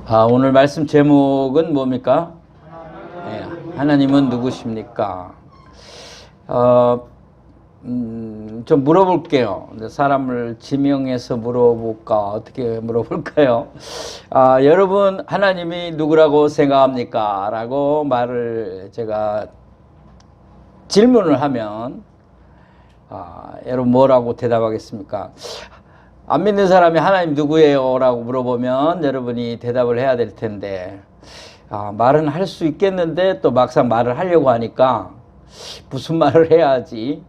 오늘 말씀 제목은 뭡니까? 네, 하나님은 누구십니까? 좀 물어볼게요. 사람을 지명해서 물어볼까? 어떻게 물어볼까요? 여러분, 하나님이 누구라고 생각합니까? 라고 말을 제가 질문을 하면, 여러분 뭐라고 대답하겠습니까? 안 믿는 사람이 하나님 누구예요? 라고 물어보면 여러분이 대답을 해야 될 텐데, 말은 할 수 있겠는데 또 막상 말을 하려고 하니까 무슨 말을 해야지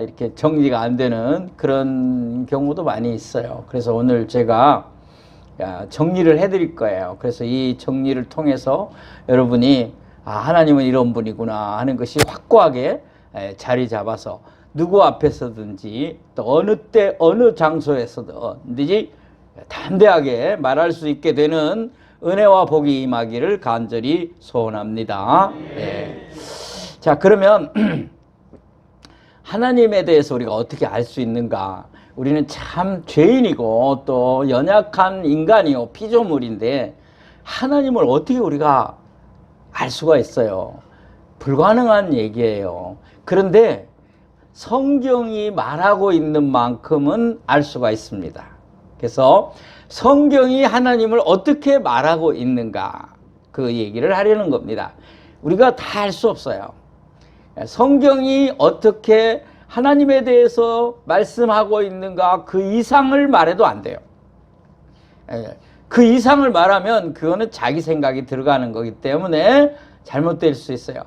이렇게 정리가 안 되는 그런 경우도 많이 있어요. 그래서 오늘 제가 정리를 해드릴 거예요. 그래서 이 정리를 통해서 여러분이 하나님은 이런 분이구나 하는 것이 확고하게 자리 잡아서 누구 앞에서든지 또 어느 때 어느 장소에서든지 담대하게 말할 수 있게 되는 은혜와 복이 임하기를 간절히 소원합니다. 네. 자, 그러면 하나님에 대해서 우리가 어떻게 알 수 있는가? 우리는 참 죄인이고 또 연약한 인간이요 피조물인데 하나님을 어떻게 우리가 알 수가 있어요? 불가능한 얘기예요. 그런데 성경이 말하고 있는 만큼은 알 수가 있습니다. 그래서 성경이 하나님을 어떻게 말하고 있는가 그 얘기를 하려는 겁니다. 우리가 다 알 수 없어요. 성경이 어떻게 하나님에 대해서 말씀하고 있는가 그 이상을 말해도 안 돼요. 그 이상을 말하면 그거는 자기 생각이 들어가는 거기 때문에 잘못될 수 있어요.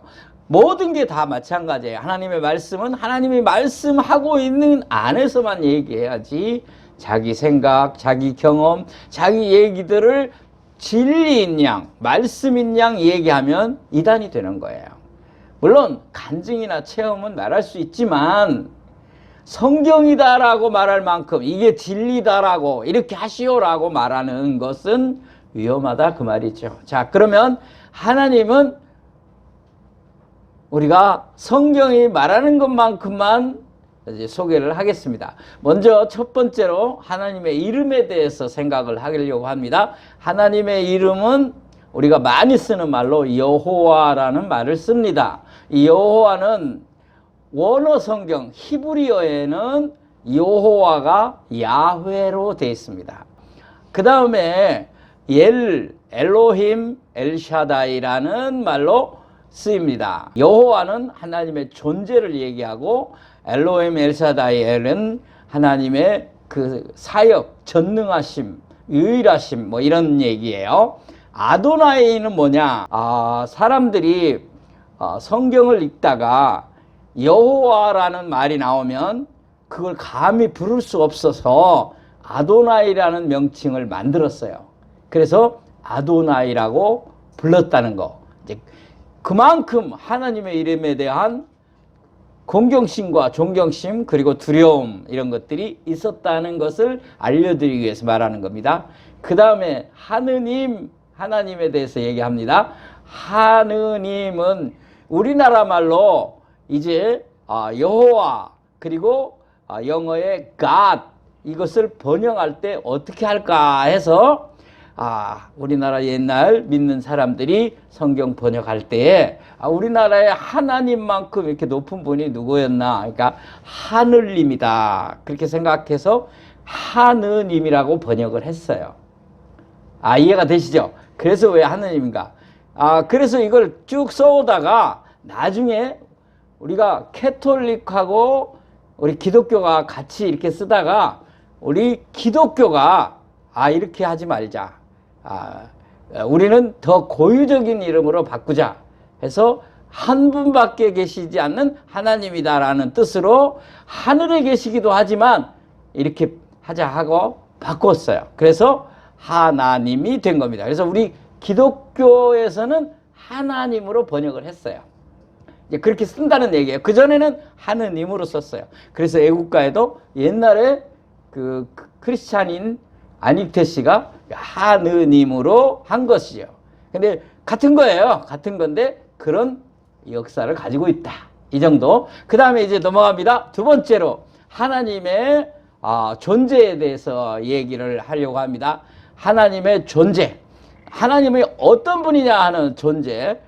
모든 게 다 마찬가지예요. 하나님의 말씀은 하나님이 말씀하고 있는 안에서만 얘기해야지 자기 생각, 자기 경험, 자기 얘기들을 진리인 양, 말씀인 양 얘기하면 이단이 되는 거예요. 물론 간증이나 체험은 말할 수 있지만 성경이다라고 말할 만큼 이게 진리다라고 이렇게 하시오라고 말하는 것은 위험하다 그 말이죠. 자, 그러면 하나님은 우리가 성경이 말하는 것만큼만 이제 소개를 하겠습니다. 먼저 첫 번째로 하나님의 이름에 대해서 생각을 하려고 합니다. 하나님의 이름은 우리가 많이 쓰는 말로 여호와라는 말을 씁니다. 이 여호와는 원어 성경 히브리어에는 여호와가 야훼로 되어 있습니다. 그 다음에 엘로힘 엘샤다이라는 말로 쓰입니다. 여호와는 하나님의 존재를 얘기하고 엘로힘 엘샤다이엘은 하나님의 그 사역, 전능하심, 유일하심 뭐 이런 얘기예요. 아도나이는 뭐냐? 사람들이 성경을 읽다가 여호와라는 말이 나오면 그걸 감히 부를 수 없어서 아도나이라는 명칭을 만들었어요. 그래서 아도나이라고 불렀다는 거. 이제 그만큼 하나님의 이름에 대한 공경심과 존경심 그리고 두려움 이런 것들이 있었다는 것을 알려드리기 위해서 말하는 겁니다. 그 다음에 하나님에 대해서 얘기합니다. 하느님은 우리나라 말로 이제 여호와 그리고 영어의 God 이것을 번역할 때 어떻게 할까 해서 우리나라 옛날 믿는 사람들이 성경 번역할 때에 우리나라의 하나님만큼 이렇게 높은 분이 누구였나? 그러니까 하늘님이다. 그렇게 생각해서 하느님이라고 번역을 했어요. 이해가 되시죠? 그래서 왜 하느님인가? 그래서 이걸 쭉 써오다가 나중에 우리가 캐톨릭하고 우리 기독교가 같이 이렇게 쓰다가 우리 기독교가 이렇게 하지 말자. 우리는 더 고유적인 이름으로 바꾸자 해서 한 분밖에 계시지 않는 하나님이다라는 뜻으로 하늘에 계시기도 하지만 이렇게 하자 하고 바꿨어요. 그래서 하나님이 된 겁니다. 그래서 우리 기독교에서는 하나님으로 번역을 했어요. 이제 그렇게 쓴다는 얘기예요. 그전에는 하느님으로 썼어요. 그래서 애국가에도 옛날에 그 크리스찬인 안익태 씨가 하느님으로 한 것이죠. 근데 같은 거예요. 같은 건데 그런 역사를 가지고 있다. 이 정도. 그 다음에 이제 넘어갑니다. 두 번째로 하나님의 존재에 대해서 얘기를 하려고 합니다. 하나님의 존재. 하나님이 어떤 분이냐 하는 존재,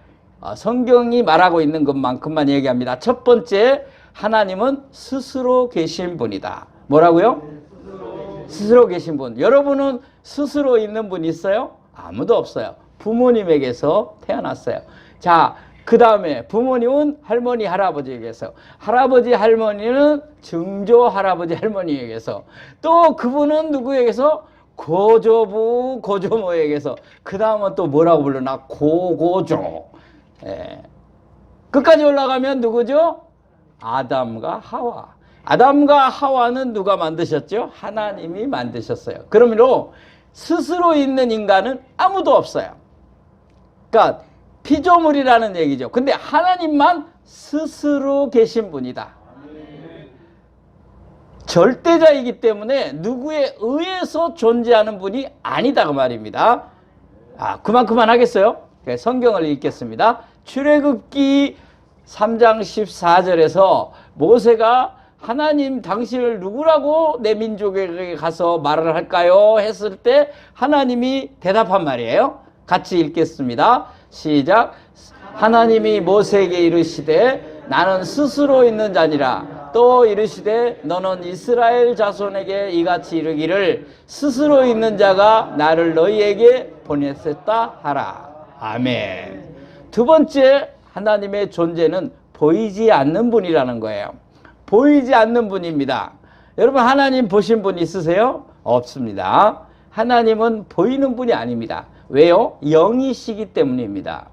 성경이 말하고 있는 것만큼만 얘기합니다. 첫 번째, 하나님은 스스로 계신 분이다. 뭐라고요? 스스로 계신 분. 여러분은 스스로 있는 분 있어요? 아무도 없어요. 부모님에게서 태어났어요. 자, 그 다음에 부모님은 할머니, 할아버지에게서, 할아버지, 할머니는 증조 할아버지, 할머니에게서, 또 그분은 누구에게서? 고조부, 고조모에게서, 그 다음은 또 뭐라고 부르나? 고고조. 예. 끝까지 올라가면 누구죠? 아담과 하와. 아담과 하와는 누가 만드셨죠? 하나님이 만드셨어요. 그러므로 스스로 있는 인간은 아무도 없어요. 그러니까 피조물이라는 얘기죠. 근데 하나님만 스스로 계신 분이다. 절대자이기 때문에 누구에 의해서 존재하는 분이 아니다 그 말입니다. 그만 하겠어요? 성경을 읽겠습니다. 출애굽기 3장 14절에서 모세가 하나님 당신을 누구라고 내 민족에게 가서 말을 할까요? 했을 때 하나님이 대답한 말이에요. 같이 읽겠습니다. 시작. 하나님이 모세에게 이르시되 나는 스스로 있는 자니라. 또 이르시되 너는 이스라엘 자손에게 이같이 이르기를 스스로 있는 자가 나를 너희에게 보냈었다 하라. 아멘. 두 번째, 하나님의 존재는 보이지 않는 분이라는 거예요. 보이지 않는 분입니다. 여러분, 하나님 보신 분 있으세요? 없습니다. 하나님은 보이는 분이 아닙니다. 왜요? 영이시기 때문입니다.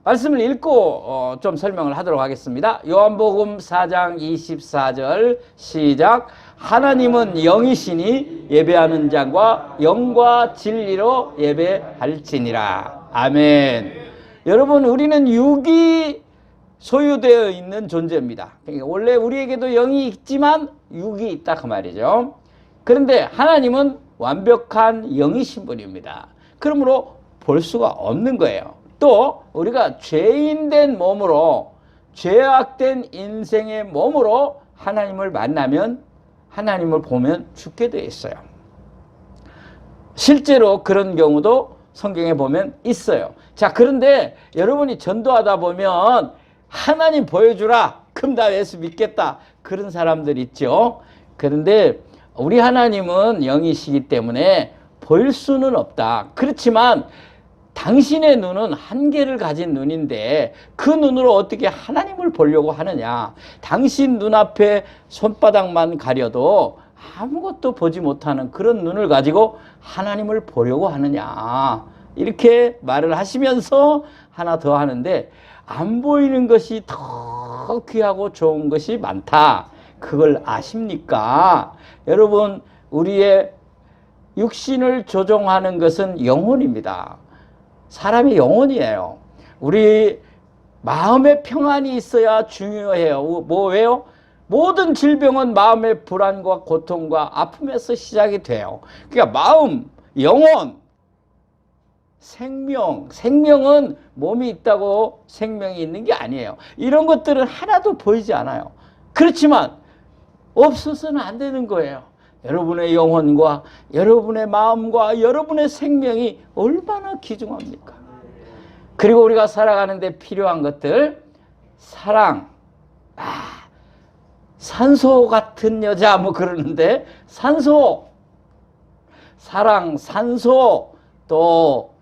말씀을 읽고 좀 설명을 하도록 하겠습니다. 요한복음 4장 24절 시작. 하나님은 영이시니 예배하는 자가 영과 진리로 예배할지니라. 아멘. 여러분, 우리는 육이 소유되어 있는 존재입니다. 그러니까 원래 우리에게도 영이 있지만 육이 있다 그 말이죠. 그런데 하나님은 완벽한 영이신 분입니다. 그러므로 볼 수가 없는 거예요. 또 우리가 죄인된 몸으로, 죄악된 인생의 몸으로 하나님을 만나면, 하나님을 보면 죽게 되어 있어요. 실제로 그런 경우도 성경에 보면 있어요. 자, 그런데 여러분이 전도하다 보면 하나님 보여주라, 그럼 나 예수 믿겠다, 그런 사람들 있죠. 그런데 우리 하나님은 영이시기 때문에 보일 수는 없다. 그렇지만 당신의 눈은 한계를 가진 눈인데 그 눈으로 어떻게 하나님을 보려고 하느냐. 당신 눈앞에 손바닥만 가려도 아무것도 보지 못하는 그런 눈을 가지고 하나님을 보려고 하느냐. 이렇게 말을 하시면서 하나 더 하는데, 안 보이는 것이 더 귀하고 좋은 것이 많다. 그걸 아십니까? 여러분, 우리의 육신을 조종하는 것은 영혼입니다. 사람의 영혼이에요. 우리 마음의 평안이 있어야 중요해요. 왜요? 모든 질병은 마음의 불안과 고통과 아픔에서 시작이 돼요. 그러니까 마음, 영혼, 생명은 몸이 있다고 생명이 있는 게 아니에요. 이런 것들은 하나도 보이지 않아요. 그렇지만 없어서는 안 되는 거예요. 여러분의 영혼과 여러분의 마음과 여러분의 생명이 얼마나 귀중합니까? 그리고 우리가 살아가는데 필요한 것들, 사랑, 산소 같은 여자 뭐 그러는데, 산소, 사랑, 산소, 또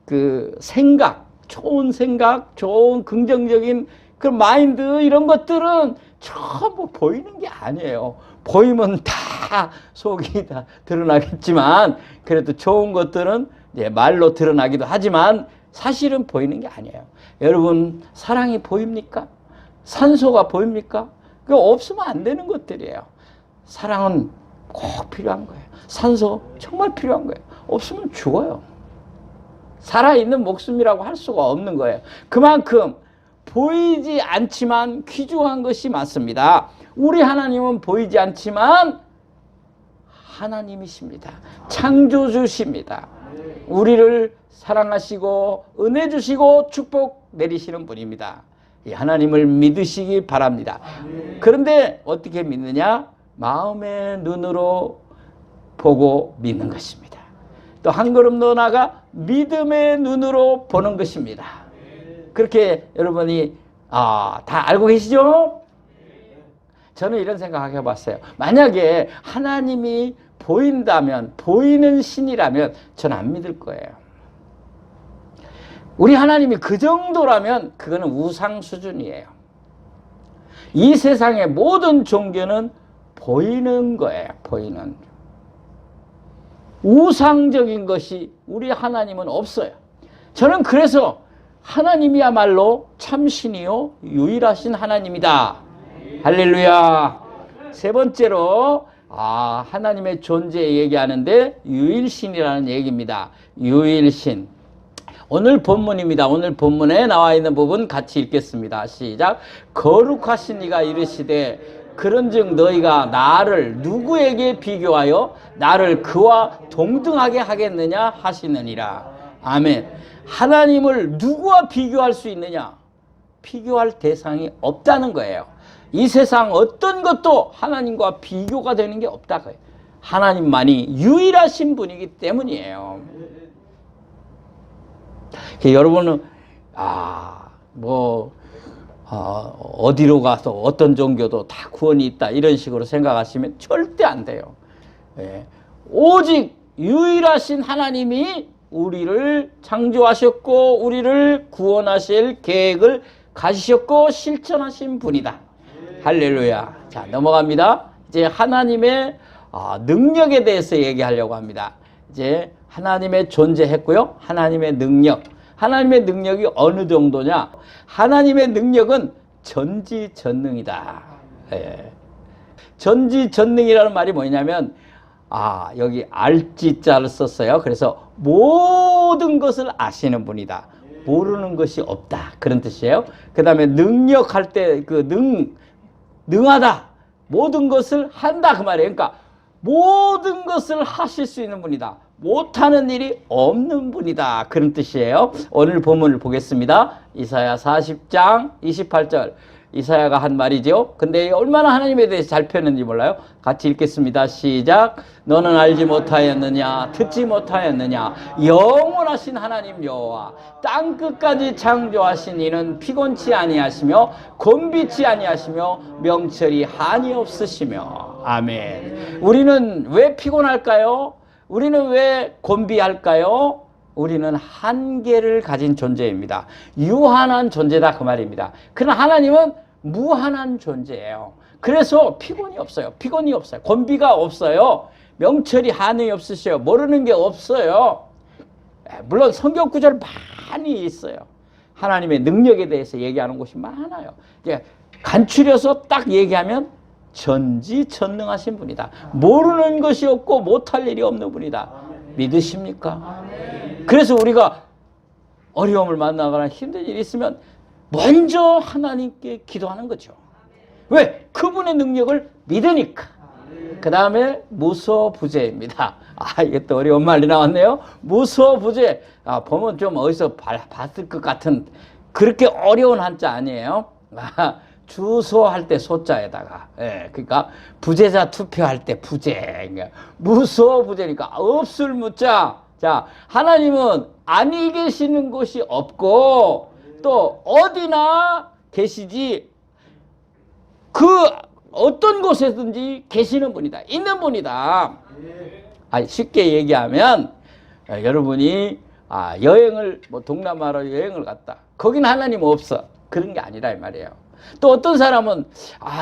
그 생각, 좋은 긍정적인 그 마인드, 이런 것들은 전부 보이는 게 아니에요. 보이면 다 속이 다 드러나겠지만, 그래도 좋은 것들은 이제 말로 드러나기도 하지만 사실은 보이는 게 아니에요. 여러분, 사랑이 보입니까? 산소가 보입니까? 그거 없으면 안 되는 것들이에요. 사랑은 꼭 필요한 거예요. 산소 정말 필요한 거예요. 없으면 죽어요. 살아있는 목숨이라고 할 수가 없는 거예요. 그만큼 보이지 않지만 귀중한 것이 많습니다. 우리 하나님은 보이지 않지만 하나님이십니다. 창조주십니다. 우리를 사랑하시고 은혜 주시고 축복 내리시는 분입니다. 이 하나님을 믿으시기 바랍니다. 그런데 어떻게 믿느냐? 마음의 눈으로 보고 믿는 것입니다. 또 한 걸음 더 나아가 믿음의 눈으로 보는 것입니다. 그렇게 여러분이 다 알고 계시죠? 저는 이런 생각 해봤어요. 만약에 하나님이 보인다면, 보이는 신이라면 저는 안 믿을 거예요. 우리 하나님이 그 정도라면 그거는 우상 수준이에요. 이 세상의 모든 종교는 보이는 거예요. 보이는. 우상적인 것이 우리 하나님은 없어요. 저는 그래서 하나님이야말로 참신이요 유일하신 하나님이다. 할렐루야. 세 번째로 하나님의 존재 얘기하는데 유일신이라는 얘기입니다. 유일신. 오늘 본문입니다. 오늘 본문에 나와 있는 부분 같이 읽겠습니다. 시작. 거룩하신 이가 이르시되 그런즉 너희가 나를 누구에게 비교하여 나를 그와 동등하게 하겠느냐 하시느니라. 아멘. 하나님을 누구와 비교할 수 있느냐? 비교할 대상이 없다는 거예요. 이 세상 어떤 것도 하나님과 비교가 되는 게 없다고요. 하나님만이 유일하신 분이기 때문이에요. 여러분은 어디로 가서 어떤 종교도 다 구원이 있다 이런 식으로 생각하시면 절대 안 돼요. 오직 유일하신 하나님이 우리를 창조하셨고 우리를 구원하실 계획을 가지셨고 실천하신 분이다. 할렐루야. 자, 넘어갑니다. 이제 하나님의 능력에 대해서 얘기하려고 합니다. 이제 하나님의 존재했고요. 하나님의 능력. 하나님의 능력이 어느 정도냐? 하나님의 능력은 전지전능이다. 전지전능이라는 말이 뭐냐면 여기 알지자를 썼어요. 그래서 모든 것을 아시는 분이다. 모르는 것이 없다. 그런 뜻이에요. 그 다음에 능력할 때 능하다. 모든 것을 한다. 그 말이에요. 그러니까 모든 것을 하실 수 있는 분이다. 못하는 일이 없는 분이다. 그런 뜻이에요. 오늘 본문을 보겠습니다. 이사야 40장 28절. 이사야가 한 말이죠. 근데 얼마나 하나님에 대해서 잘 표현했는지 몰라요. 같이 읽겠습니다. 시작. 너는 알지 못하였느냐 듣지 못하였느냐 영원하신 하나님 여호와 땅 끝까지 창조하신 이는 피곤치 아니하시며 곤비치 아니하시며 명철이 한이 없으시며. 아멘. 우리는 왜 피곤할까요? 우리는 왜 곤비할까요? 우리는 한계를 가진 존재입니다. 유한한 존재다 그 말입니다. 그러나 하나님은 무한한 존재예요. 그래서 피곤이 없어요. 피곤이 없어요. 곤비가 없어요. 명철이 한이 없으셔요. 모르는 게 없어요. 물론 성경 구절 많이 있어요. 하나님의 능력에 대해서 얘기하는 곳이 많아요. 이제 간추려서 딱 얘기하면 전지전능하신 분이다. 모르는 것이 없고 못할 일이 없는 분이다. 믿으십니까? 그래서 우리가 어려움을 만나거나 힘든 일이 있으면 먼저 하나님께 기도하는 거죠. 왜? 그분의 능력을 믿으니까. 그 다음에 무소부재입니다. 이게 또 어려운 말이 나왔네요. 무소부재. 보면 좀 어디서 봤을 것 같은 그렇게 어려운 한자 아니에요. 주소할 때 소자에다가. 그러니까 부재자 투표할 때 부재. 그러니까 무소부재니까 없을 무자. 자, 하나님은 아니 계시는 곳이 없고 또 어디나 계시지 그 어떤 곳에든지 계시는 분이다. 있는 분이다. 쉽게 얘기하면 여러분이 여행을 동남아로 여행을 갔다. 거기는 하나님 없어. 그런 게 아니라 이 말이에요. 또 어떤 사람은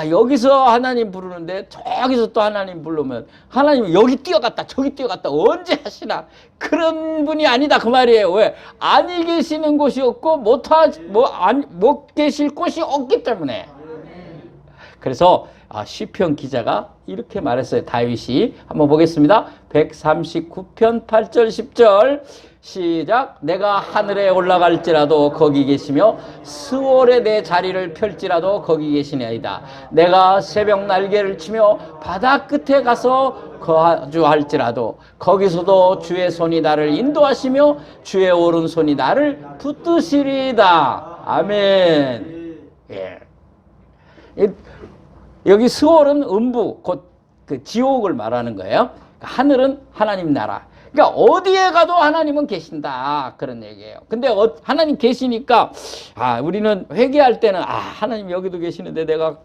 여기서 하나님 부르는데 저기서 또 하나님 부르면 하나님은 여기 뛰어갔다 저기 뛰어갔다 언제 하시나 그런 분이 아니다 그 말이에요. 왜? 아니 계시는 곳이 없고 못 계실 곳이 없기 때문에. 그래서 시편 기자가 이렇게 말했어요. 다윗이 한번 보겠습니다. 139편 8절 10절 시작. 내가 하늘에 올라갈지라도 거기 계시며 스월에 내 자리를 펼지라도 거기 계시나이다. 내가 새벽 날개를 치며 바다 끝에 가서 거주할지라도 거기서도 주의 손이 나를 인도하시며 주의 오른손이 나를 붙드시리이다. 아멘. 여기 스월은 음부 곧 그 지옥을 말하는 거예요. 하늘은 하나님 나라. 그러니까 어디에 가도 하나님은 계신다. 그런 얘기예요. 근데 하나님 계시니까 우리는 회개할 때는 하나님 여기도 계시는데 내가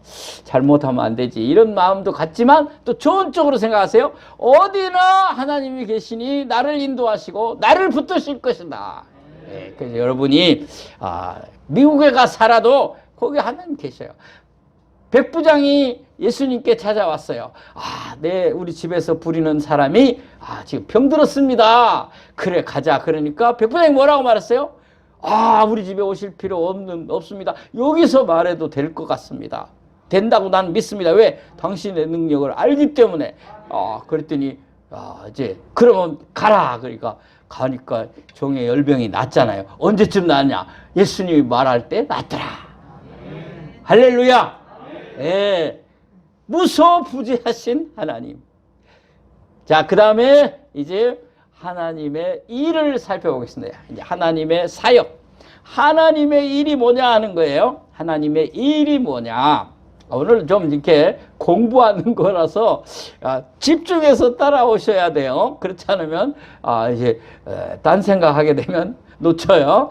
잘못하면 안 되지. 이런 마음도 같지만 또 좋은 쪽으로 생각하세요. 어디나 하나님이 계시니 나를 인도하시고 나를 붙드실 것이다. 네, 그래서 여러분이 미국에 가 살아도 거기 하나님 계셔요. 백부장이 예수님께 찾아왔어요. 우리 집에서 부리는 사람이 지금 병들었습니다. 그래 가자. 그러니까 백부장이 뭐라고 말했어요? 우리 집에 오실 필요 없습니다. 여기서 말해도 될 것 같습니다. 된다고 난 믿습니다. 왜? 당신의 능력을 알기 때문에. 그랬더니 이제 그러면 가라. 그러니까 가니까 종의 열병이 낫잖아요. 언제쯤 낫냐? 예수님이 말할 때 낫더라. 할렐루야. 예, 무소부재하신 하나님. 자, 그 다음에 이제 하나님의 일을 살펴보겠습니다. 이제 하나님의 사역. 하나님의 일이 뭐냐 하는 거예요. 하나님의 일이 뭐냐. 오늘 좀 이렇게 공부하는 거라서 집중해서 따라오셔야 돼요. 그렇지 않으면 이제 딴 생각하게 되면 놓쳐요.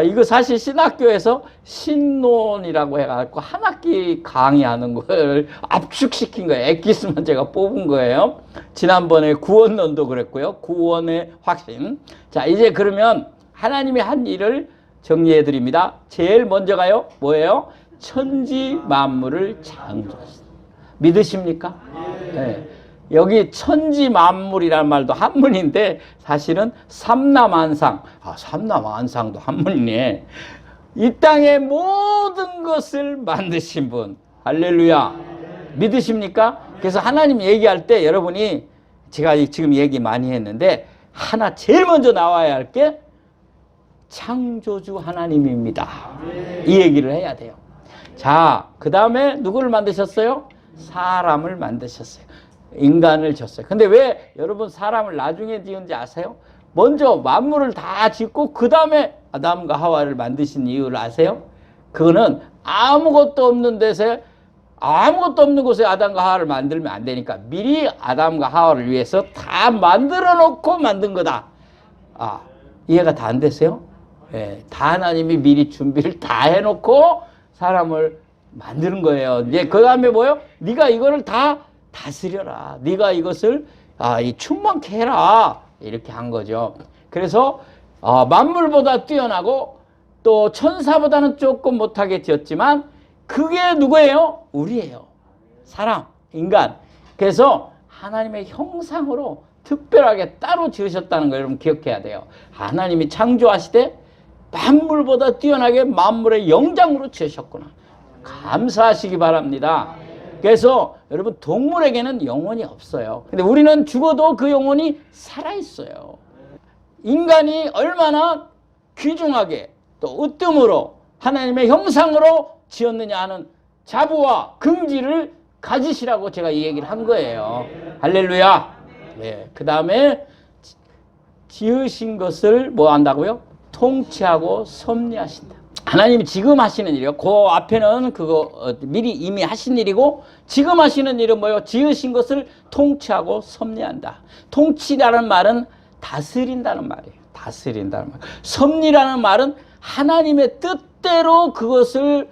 이거 사실 신학교에서 신론이라고 해갖고 한 학기 강의하는 걸 압축시킨 거예요. 엑기스만 제가 뽑은 거예요. 지난번에 구원론도 그랬고요. 구원의 확신. 자, 이제 그러면 하나님이 한 일을 정리해 드립니다. 제일 먼저가요. 뭐예요? 천지 만물을 창조하시다. 믿으십니까? 네. 여기 천지 만물이라는 말도 한문인데 사실은 삼라만상. 삼라만상도 한문이네. 이 땅의 모든 것을 만드신 분. 할렐루야. 믿으십니까? 그래서 하나님 얘기할 때 여러분이 제가 지금 얘기 많이 했는데 하나 제일 먼저 나와야 할 게 창조주 하나님입니다. 이 얘기를 해야 돼요. 자, 그 다음에 누구를 만드셨어요? 사람을 만드셨어요. 인간을 졌어요. 근데 왜 여러분 사람을 나중에 지은지 아세요? 먼저 만물을 다 짓고 그 다음에 아담과 하와를 만드신 이유를 아세요? 그거는 아무것도 없는 데서 아무것도 없는 곳에 아담과 하와를 만들면 안 되니까 미리 아담과 하와를 위해서 다 만들어 놓고 만든 거다. 이해가 다 안 되세요? 예, 다 하나님이 미리 준비를 다 해놓고 사람을 만드는 거예요. 이제 그 다음에 뭐요? 네가 이거를 다 다스려라. 네가 이것을 충만케 해라. 이렇게 한 거죠. 그래서 만물보다 뛰어나고 또 천사보다는 조금 못하게 지었지만 그게 누구예요? 우리예요. 사람, 인간. 그래서 하나님의 형상으로 특별하게 따로 지으셨다는 걸 여러분 기억해야 돼요. 하나님이 창조하시되 만물보다 뛰어나게 만물의 영장으로 지으셨구나. 감사하시기 바랍니다. 그래서 여러분 동물에게는 영혼이 없어요. 근데 우리는 죽어도 그 영혼이 살아있어요. 인간이 얼마나 귀중하게 또 으뜸으로 하나님의 형상으로 지었느냐 하는 자부와 긍지를 가지시라고 제가 이 얘기를 한 거예요. 할렐루야. 네. 그 다음에 지으신 것을 뭐 한다고요? 통치하고 섭리하신다. 하나님이 지금 하시는 일이요. 그 앞에는 그거 미리 이미 하신 일이고 지금 하시는 일은 뭐예요? 지으신 것을 통치하고 섭리한다. 통치라는 말은 다스린다는 말이에요. 다스린다는 말. 섭리라는 말은 하나님의 뜻대로 그것을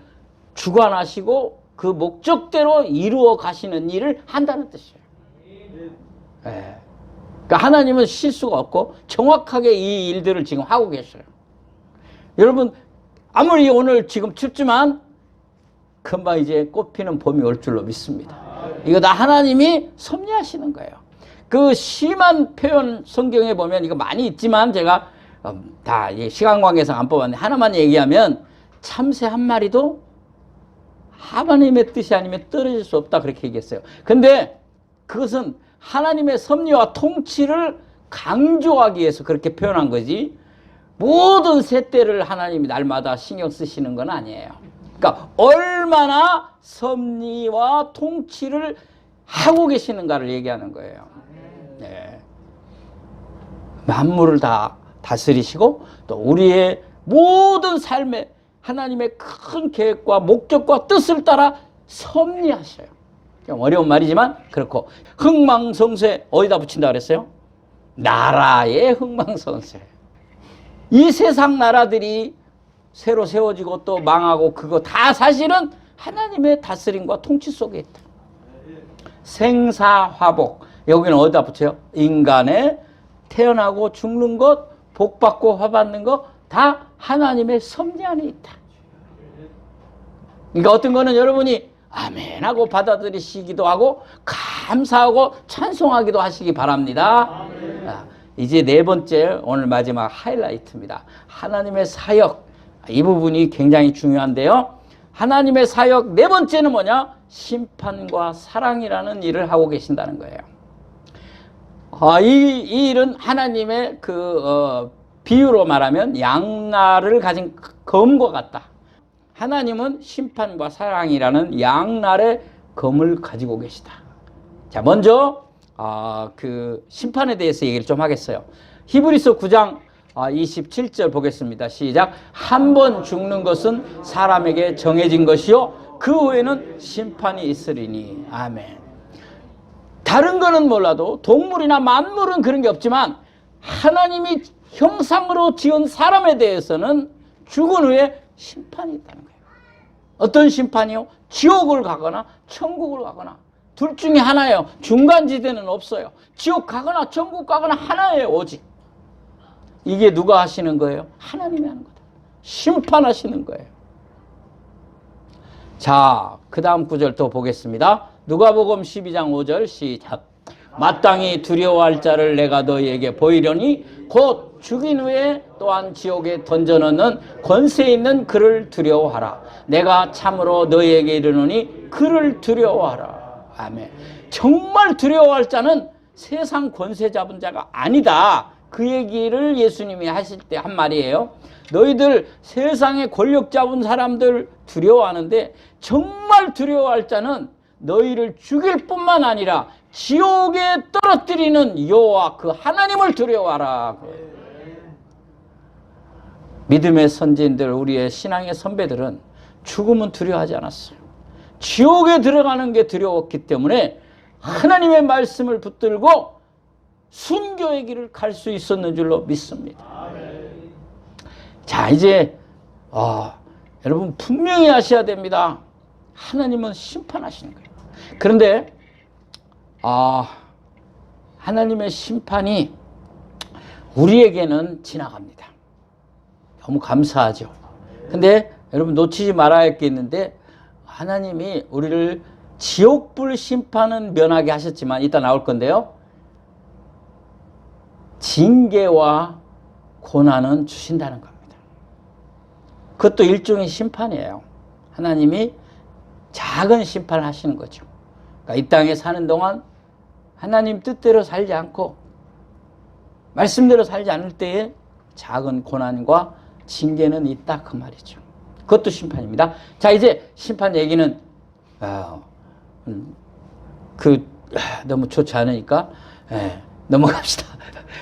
주관하시고 그 목적대로 이루어 가시는 일을 한다는 뜻이에요. 네. 그러니까 하나님은 실수가 없고 정확하게 이 일들을 지금 하고 계셔요. 여러분 아무리 오늘 지금 춥지만 금방 이제 꽃피는 봄이 올 줄로 믿습니다. 이거 다 하나님이 섭리하시는 거예요. 그 심한 표현 성경에 보면 이거 많이 있지만 제가 다 시간 관계상 안 뽑았는데 하나만 얘기하면 참새 한 마리도 하나님의 뜻이 아니면 떨어질 수 없다 그렇게 얘기했어요. 근데 그것은 하나님의 섭리와 통치를 강조하기 위해서 그렇게 표현한 거지 모든 새떼를 하나님이 날마다 신경 쓰시는 건 아니에요. 그러니까 얼마나 섭리와 통치를 하고 계시는가를 얘기하는 거예요. 네. 만물을 다 다스리시고 또 우리의 모든 삶에 하나님의 큰 계획과 목적과 뜻을 따라 섭리하셔요. 좀 어려운 말이지만 그렇고, 흥망성쇠 어디다 붙인다 그랬어요? 나라의 흥망성쇠. 이 세상 나라들이 새로 세워지고 또 망하고 그거 다 사실은 하나님의 다스림과 통치 속에 있다. 생사화복, 여기는 어디다 붙여요? 인간의 태어나고 죽는 것, 복받고 화받는 것 다 하나님의 섭리 안에 있다. 그러니까 어떤 거는 여러분이 아멘 하고 받아들이시기도 하고 감사하고 찬송하기도 하시기 바랍니다. 이제 네 번째, 오늘 마지막 하이라이트입니다. 하나님의 사역, 이 부분이 굉장히 중요한데요. 하나님의 사역 네 번째는 뭐냐? 심판과 사랑이라는 일을 하고 계신다는 거예요. 이 일은 하나님의 비유로 말하면 양날을 가진 검과 같다. 하나님은 심판과 사랑이라는 양날의 검을 가지고 계시다. 자, 먼저 그 심판에 대해서 얘기를 좀 하겠어요. 히브리서 9장 27절 보겠습니다. 시작. 한 번 죽는 것은 사람에게 정해진 것이요 그 후에는 심판이 있으리니. 아멘. 다른 거는 몰라도 동물이나 만물은 그런 게 없지만 하나님이 형상으로 지은 사람에 대해서는 죽은 후에 심판이 있다는 거예요. 어떤 심판이요? 지옥을 가거나 천국을 가거나 둘 중에 하나예요. 중간지대는 없어요. 지옥 가거나 천국 가거나 하나예요. 오직. 이게 누가 하시는 거예요? 하나님이 하는 거다. 심판하시는 거예요. 자, 그 다음 구절 또 보겠습니다. 누가복음 12장 5절 시작. 마땅히 두려워할 자를 내가 너희에게 보이려니 곧 죽인 후에 또한 지옥에 던져넣는 권세 있는 그를 두려워하라. 내가 참으로 너희에게 이르노니 그를 두려워하라. 아멘. 정말 두려워할 자는 세상 권세 잡은 자가 아니다. 그 얘기를 예수님이 하실 때 한 말이에요. 너희들 세상에 권력 잡은 사람들 두려워하는데 정말 두려워할 자는 너희를 죽일 뿐만 아니라 지옥에 떨어뜨리는 여호와 그 하나님을 두려워하라. 믿음의 선지인들, 우리의 신앙의 선배들은 죽음은 두려워하지 않았어요. 지옥에 들어가는 게 두려웠기 때문에 하나님의 말씀을 붙들고 순교의 길을 갈 수 있었는 줄로 믿습니다. 자, 이제 여러분 분명히 아셔야 됩니다. 하나님은 심판하시는 거예요. 그런데 하나님의 심판이 우리에게는 지나갑니다. 너무 감사하죠. 근데 여러분 놓치지 말아야 할 게 있는데, 하나님이 우리를 지옥불 심판은 면하게 하셨지만 이따 나올 건데요, 징계와 고난은 주신다는 겁니다. 그것도 일종의 심판이에요. 하나님이 작은 심판을 하시는 거죠. 그러니까 이 땅에 사는 동안 하나님 뜻대로 살지 않고 말씀대로 살지 않을 때에 작은 고난과 징계는 있다, 그 말이죠. 그것도 심판입니다. 자, 이제 심판 얘기는 너무 좋지 않으니까 넘어갑시다.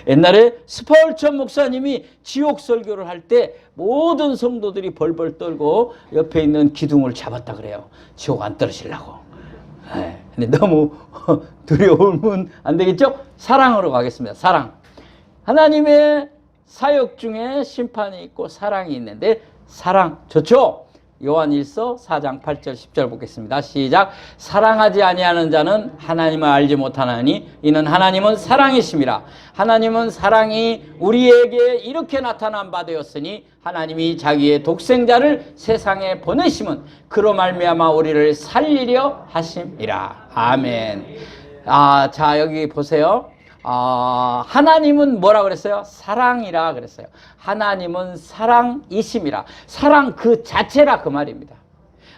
옛날에 스파울천 목사님이 지옥 설교를 할 때 모든 성도들이 벌벌 떨고 옆에 있는 기둥을 잡았다 그래요. 지옥 안 떨어지려고. 근데 너무 두려우면 안 되겠죠? 사랑으로 가겠습니다. 사랑. 하나님의 사역 중에 심판이 있고 사랑이 있는데, 사랑 좋죠? 요한일서 4장 8절 10절 보겠습니다. 시작. 사랑하지 아니하는 자는 하나님을 알지 못하나니 이는 하나님은 사랑이심이라. 하나님은 사랑이 우리에게 이렇게 나타난 바 되었으니 하나님이 자기의 독생자를 세상에 보내심은 그로 말미암아 우리를 살리려 하심이라. 아멘. 자, 여기 보세요. 하나님은 뭐라 그랬어요? 사랑이라 그랬어요. 하나님은 사랑이심이라. 사랑 그 자체라, 그 말입니다.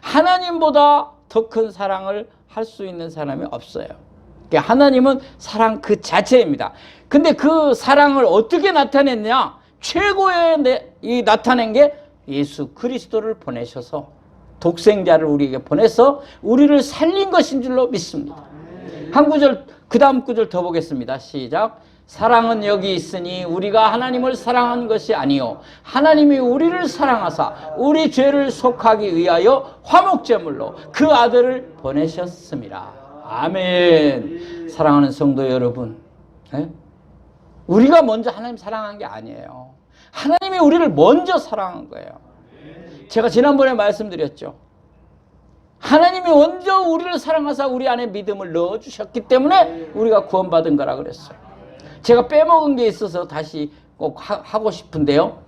하나님보다 더 큰 사랑을 할 수 있는 사람이 없어요. 그러니까 하나님은 사랑 그 자체입니다. 근데 그 사랑을 어떻게 나타냈냐? 최고의 나타낸 게 예수 그리스도를 보내셔서, 독생자를 우리에게 보내서 우리를 살린 것인 줄로 믿습니다. 한 구절, 그 다음 구절 더 보겠습니다. 시작. 사랑은 여기 있으니 우리가 하나님을 사랑한 것이 아니요 하나님이 우리를 사랑하사 우리 죄를 속하기 위하여 화목제물로 그 아들을 보내셨습니다. 아멘. 사랑하는 성도 여러분, 예? 우리가 먼저 하나님 사랑한 게 아니에요. 하나님이 우리를 먼저 사랑한 거예요. 제가 지난번에 말씀드렸죠. 하나님이 먼저 우리를 사랑하사 우리 안에 믿음을 넣어주셨기 때문에 우리가 구원받은 거라 그랬어요. 제가 빼먹은 게 있어서 다시 꼭 하고 싶은데요.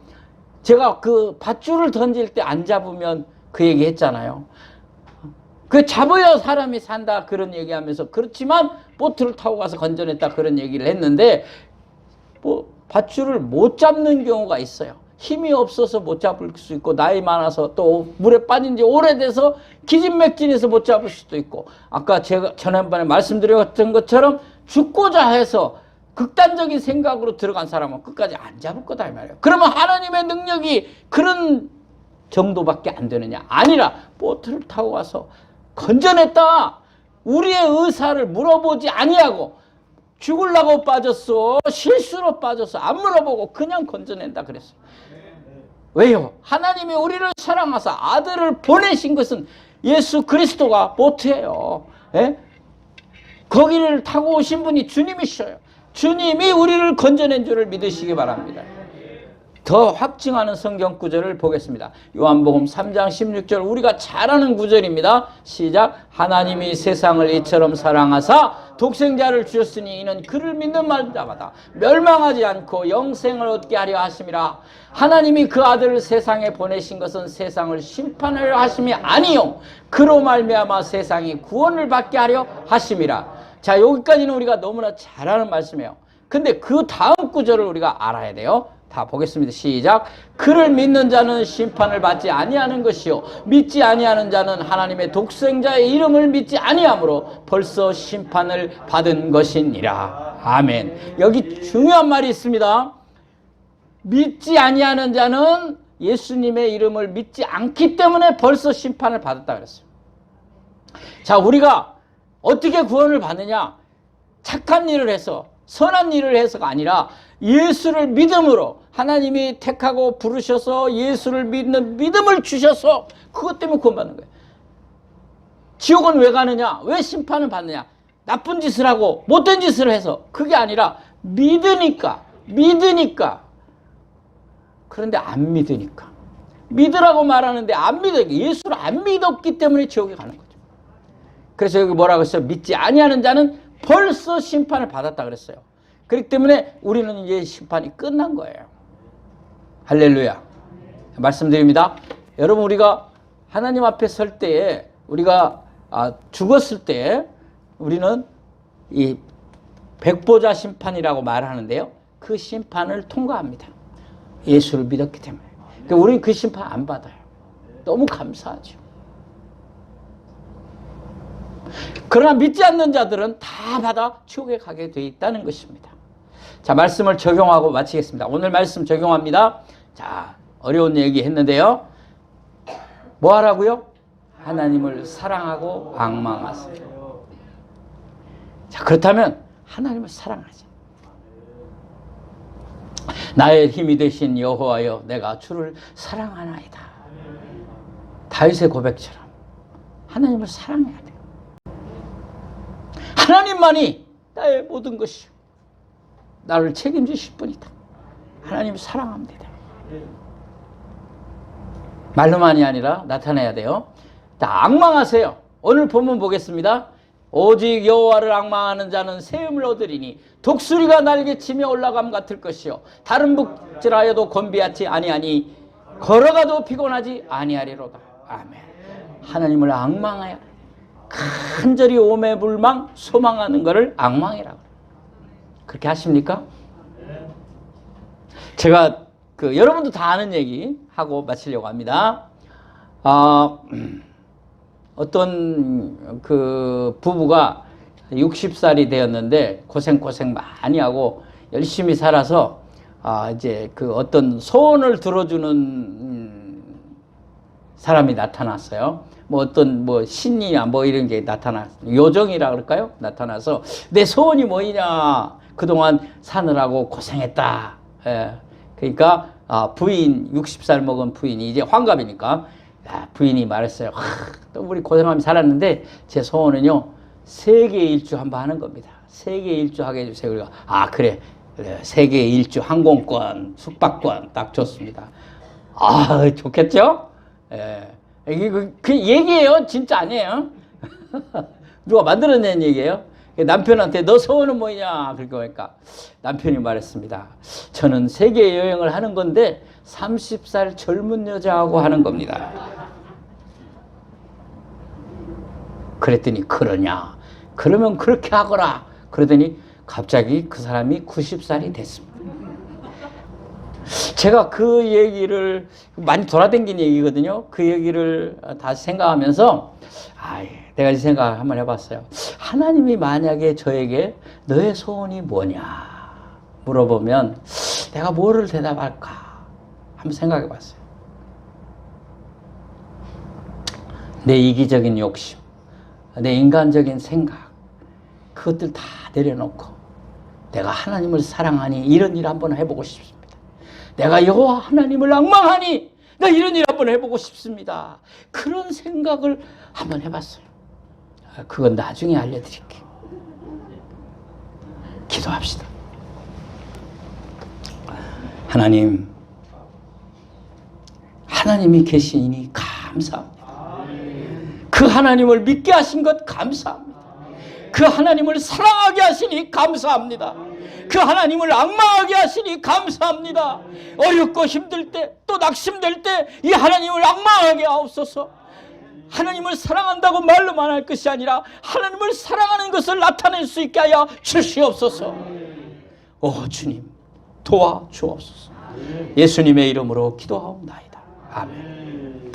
제가 그 밧줄을 던질 때 안 잡으면 그 얘기 했잖아요. 그 잡아야 사람이 산다 그런 얘기하면서, 그렇지만 보트를 타고 가서 건져냈다 그런 얘기를 했는데, 뭐 밧줄을 못 잡는 경우가 있어요. 힘이 없어서 못 잡을 수 있고, 나이 많아서 또 물에 빠진 지 오래돼서 기진맥진해서 못 잡을 수도 있고, 아까 제가 지난번에 말씀드렸던 것처럼 죽고자 해서 극단적인 생각으로 들어간 사람은 끝까지 안 잡을 거다 이 말이에요. 그러면 하나님의 능력이 그런 정도밖에 안 되느냐? 아니라 보트를 타고 가서 건져냈다. 우리의 의사를 물어보지 아니하고, 죽으려고 빠졌어, 실수로 빠졌어, 안 물어보고 그냥 건져낸다 그랬어요. 왜요? 하나님이 우리를 사랑하사 아들을 보내신 것은 예수 그리스도가 보트예요. 예? 거기를 타고 오신 분이 주님이셔요. 주님이 우리를 건져낸 줄을 믿으시기 바랍니다. 더 확증하는 성경 구절을 보겠습니다. 요한복음 3장 16절, 우리가 잘 아는 구절입니다. 시작. 하나님이 세상을 이처럼 사랑하사 독생자를 주셨으니 이는 그를 믿는 자마다 멸망하지 않고 영생을 얻게 하려 하심이라. 하나님이 그 아들을 세상에 보내신 것은 세상을 심판하려 하심이 아니요 그로 말미암아 세상이 구원을 받게 하려 하심이라. 자, 여기까지는 우리가 너무나 잘 아는 말씀이에요. 근데 그 다음 구절을 우리가 알아야 돼요. 다 보겠습니다. 시작. 그를 믿는 자는 심판을 받지 아니하는 것이요 믿지 아니하는 자는 하나님의 독생자의 이름을 믿지 아니하므로 벌써 심판을 받은 것이니라. 아멘. 여기 중요한 말이 있습니다. 믿지 아니하는 자는 예수님의 이름을 믿지 않기 때문에 벌써 심판을 받았다 그랬어요. 자, 우리가 어떻게 구원을 받느냐? 착한 일을 해서, 선한 일을 해서가 아니라 예수를 믿음으로, 하나님이 택하고 부르셔서 예수를 믿는 믿음을 주셔서 그것 때문에 구원받는 거예요. 지옥은 왜 가느냐? 왜 심판을 받느냐? 나쁜 짓을 하고 못된 짓을 해서. 그게 아니라 믿으니까. 그런데 안 믿으니까. 믿으라고 말하는데 안 믿으니까. 예수를 안 믿었기 때문에 지옥에 가는 거죠. 그래서 여기 뭐라고 했어요? 믿지 아니하는 자는 벌써 심판을 받았다 그랬어요. 그렇기 때문에 우리는 이제 심판이 끝난 거예요. 할렐루야. 말씀드립니다. 여러분, 우리가 하나님 앞에 설 때에, 우리가 죽었을 때 우리는 이 백보자 심판이라고 말하는데요. 그 심판을 통과합니다. 예수를 믿었기 때문에. 그러니까 우리는 그 심판 안 받아요. 너무 감사하죠. 그러나 믿지 않는 자들은 다 받아 지옥에 가게 돼 있다는 것입니다. 자, 말씀을 적용하고 마치겠습니다. 오늘 말씀 적용합니다. 자, 어려운 얘기 했는데요. 뭐 하라고요? 하나님을 사랑하고 앙망하세요. 자, 그렇다면 하나님을 사랑하자. 나의 힘이 되신 여호와여, 내가 주를 사랑하나이다. 다윗의 고백처럼 하나님을 사랑해야 돼요. 하나님만이 나의 모든 것이, 나를 책임지실 분이다. 하나님 사랑합니다. 말로만이 아니라 나타내야 돼요. 자, 앙망하세요. 오늘 본문 보겠습니다. 오직 여호와를 앙망하는 자는 세움을 얻으리니 독수리가 날개치며 올라감 같을 것이요 다른 북질하여도 곤비하지 아니하니 걸어가도 피곤하지 아니하리로다. 아멘. 하나님을 앙망해야 돼. 간절히 오매불망 소망하는 것을 앙망이라고. 그렇게 하십니까? 제가 여러분도 다 아는 얘기 하고 마치려고 합니다. 어떤 부부가 60살이 되었는데 고생 많이 하고 열심히 살아서 이제 어떤 소원을 들어주는 사람이 나타났어요. 어떤 신이나 이런 게 요정이라 그럴까요? 나타나서 내 소원이 뭐냐? 그동안 사느라고 고생했다. 예. 그러니까 부인, 60살 먹은 부인이 이제 환갑이니까 부인이 말했어요. 또 우리 고생하면서 살았는데 제 소원은요, 세계 일주 한번 하는 겁니다. 세계 일주 하게 해주세요. 우리가 그래 세계 일주 항공권, 숙박권 딱 좋습니다. 좋겠죠? 예. 이게 그 얘기예요, 진짜 아니에요? 누가 만들어낸 얘기예요? 남편한테 너 소원은 뭐냐? 그러니까 남편이 말했습니다. 저는 세계 여행을 하는 건데 30살 젊은 여자하고 하는 겁니다. 그랬더니 그러냐? 그러면 그렇게 하거라. 그러더니 갑자기 그 사람이 90살이 됐습니다. 제가 그 얘기를 많이 돌아다닌 얘기거든요. 그 얘기를 다시 생각하면서 내가 이 생각을 한번 해봤어요. 하나님이 만약에 저에게 너의 소원이 뭐냐 물어보면 내가 뭐를 대답할까 한번 생각해봤어요. 내 이기적인 욕심, 내 인간적인 생각, 그것들 다 내려놓고 내가 하나님을 사랑하니 이런 일 한번 해보고 싶습니다. 내가 여호와 하나님을 앙망하니 나 이런 일 한번 해보고 싶습니다. 그런 생각을 한번 해봤어요. 그건 나중에 알려드릴게요. 기도합시다. 하나님이 계시니 감사합니다. 그 하나님을 믿게 하신 것 감사합니다. 그 하나님을 사랑하게 하시니 감사합니다. 그 하나님을 앙망하게 하시니 감사합니다. 어렵고 힘들 때 또 낙심될 때 이 하나님을 앙망하게 하옵소서. 하나님을 사랑한다고 말로만 할 것이 아니라 하나님을 사랑하는 것을 나타낼 수 있게 하여 주시옵소서. 주님 도와주옵소서. 예수님의 이름으로 기도하옵나이다. 아멘.